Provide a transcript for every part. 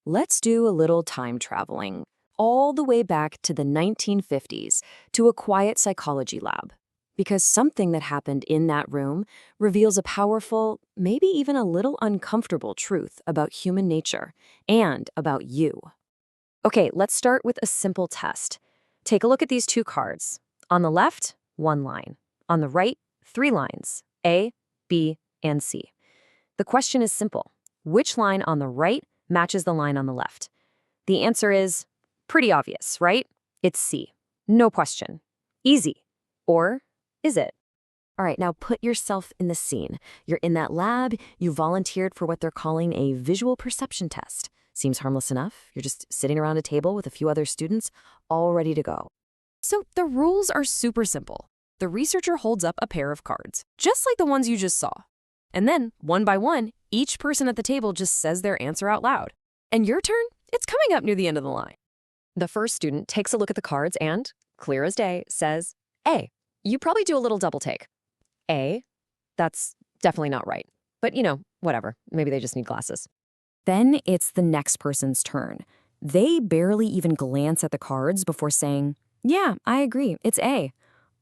Let's do a little time traveling, all the way back to the 1950s, to a quiet psychology lab. Because something that happened in that room reveals a powerful, maybe even a little uncomfortable truth about human nature and about you. Okay, let's start with a simple test. Take a look at these two cards. On the left, one line. On the right, three lines, A, B, and C. The question is simple. Which line on the right matches the line on the left? The answer is pretty obvious, right? It's C. No question. Easy. Or is it? All right, now put yourself in the scene. You're in that lab, you volunteered for what they're calling a visual perception test. Seems harmless enough. You're just sitting around a table with a few other students, all ready to go. So the rules are super simple. The researcher holds up a pair of cards, just like the ones you just saw. And then, one by one, each person at the table just says their answer out loud. And your turn? It's coming up near the end of the line. The first student takes a look at the cards and, clear as day, says, A. You probably do a little double take. A. That's definitely not right. But, whatever. Maybe they just need glasses. Then it's the next person's turn. They barely even glance at the cards before saying, yeah, I agree, it's A.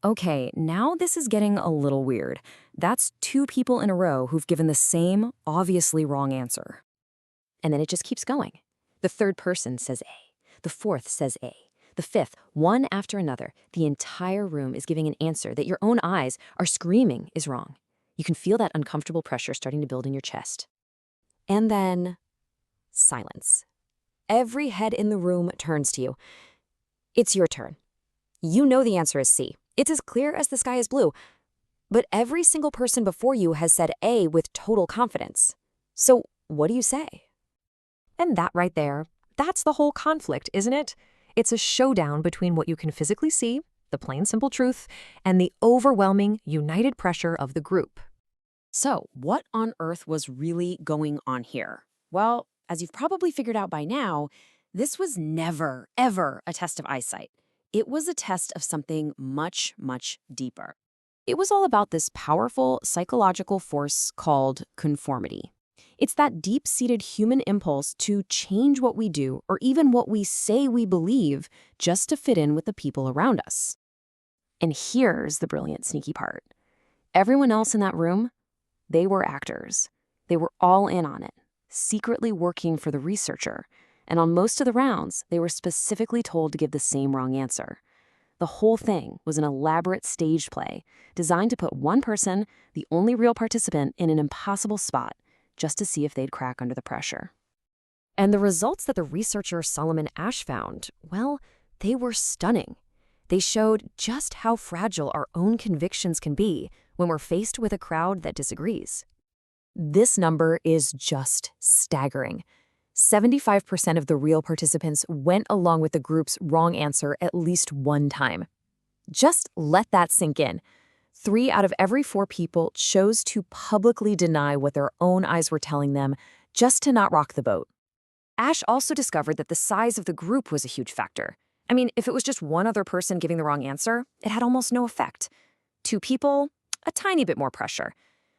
Okay, now this is getting a little weird. That's two people in a row who've given the same, obviously wrong answer. And then it just keeps going. The third person says A. The fourth says A. The fifth, one after another. The entire room is giving an answer that your own eyes are screaming is wrong. You can feel that uncomfortable pressure starting to build in your chest. And then silence. Every head in the room turns to you. It's your turn. You know the answer is C. It's as clear as the sky is blue. But every single person before you has said A with total confidence. So what do you say? And that right there, that's the whole conflict, isn't it? It's a showdown between what you can physically see, the plain simple truth, and the overwhelming, united pressure of the group. So what on earth was really going on here? Well, as you've probably figured out by now, this was never, ever a test of eyesight. It was a test of something much, much deeper. It was all about this powerful psychological force called conformity. It's that deep-seated human impulse to change what we do or even what we say we believe just to fit in with the people around us. And here's the brilliant, sneaky part. Everyone else in that room, they were actors. They were all in on it, secretly working for the researcher. And on most of the rounds, they were specifically told to give the same wrong answer. The whole thing was an elaborate staged play designed to put one person, the only real participant, in an impossible spot, just to see if they'd crack under the pressure. And the results that the researcher Solomon Asch found, well, they were stunning. They showed just how fragile our own convictions can be when we're faced with a crowd that disagrees. This number is just staggering. 75% of the real participants went along with the group's wrong answer at least one time. Just let that sink in. 3 out of every 4 people chose to publicly deny what their own eyes were telling them just to not rock the boat. Asch also discovered that the size of the group was a huge factor. I mean, if it was just one other person giving the wrong answer, it had almost no effect. 2 people, a tiny bit more pressure.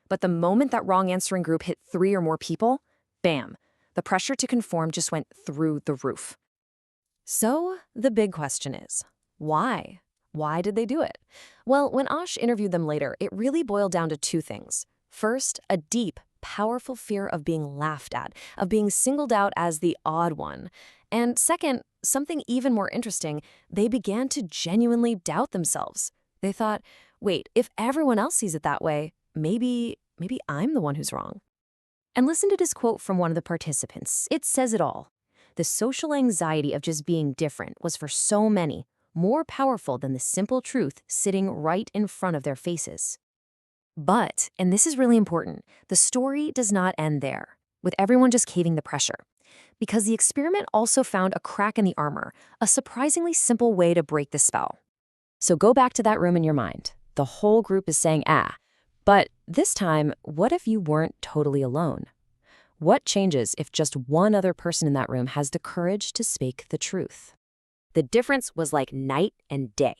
But the moment that wrong answering group hit 3 or more people, bam, the pressure to conform just went through the roof. So the big question is, why? Why did they do it? Well, when Asch interviewed them later, it really boiled down to 2 things. First, a deep, powerful fear of being laughed at, of being singled out as the odd one. And second, something even more interesting, they began to genuinely doubt themselves. They thought, wait, if everyone else sees it that way, maybe I'm the one who's wrong. And listen to this quote from one of the participants. It says it all. The social anxiety of just being different was for so many more powerful than the simple truth sitting right in front of their faces. But, and this is really important, the story does not end there, with everyone just caving the pressure. Because the experiment also found a crack in the armor, a surprisingly simple way to break the spell. So go back to that room in your mind. The whole group is saying, but this time, what if you weren't totally alone? What changes if just one other person in that room has the courage to speak the truth? The difference was like night and day.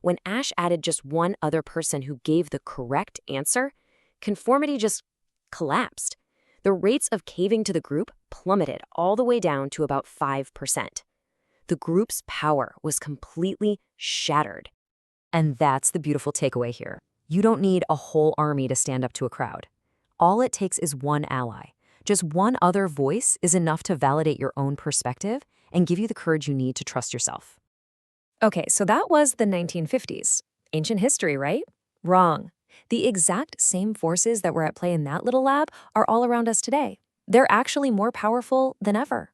When Asch added just one other person who gave the correct answer, conformity just collapsed. The rates of caving to the group plummeted all the way down to about 5%. The group's power was completely shattered. And that's the beautiful takeaway here. You don't need a whole army to stand up to a crowd. All it takes is one ally. Just one other voice is enough to validate your own perspective and give you the courage you need to trust yourself. Okay, so that was the 1950s. Ancient history, right? Wrong. The exact same forces that were at play in that little lab are all around us today. They're actually more powerful than ever.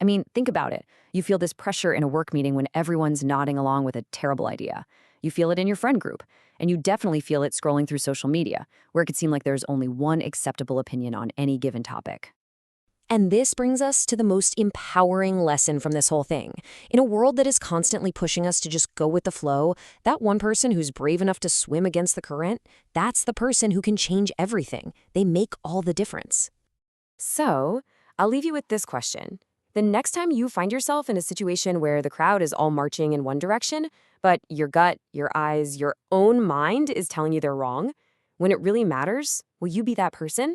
I mean, think about it. You feel this pressure in a work meeting when everyone's nodding along with a terrible idea. You feel it in your friend group, and you definitely feel it scrolling through social media, where it could seem like there's only one acceptable opinion on any given topic. And this brings us to the most empowering lesson from this whole thing. In a world that is constantly pushing us to just go with the flow, that one person who's brave enough to swim against the current, that's the person who can change everything. They make all the difference. So, I'll leave you with this question. The next time you find yourself in a situation where the crowd is all marching in one direction, but your gut, your eyes, your own mind is telling you they're wrong, when it really matters, will you be that person?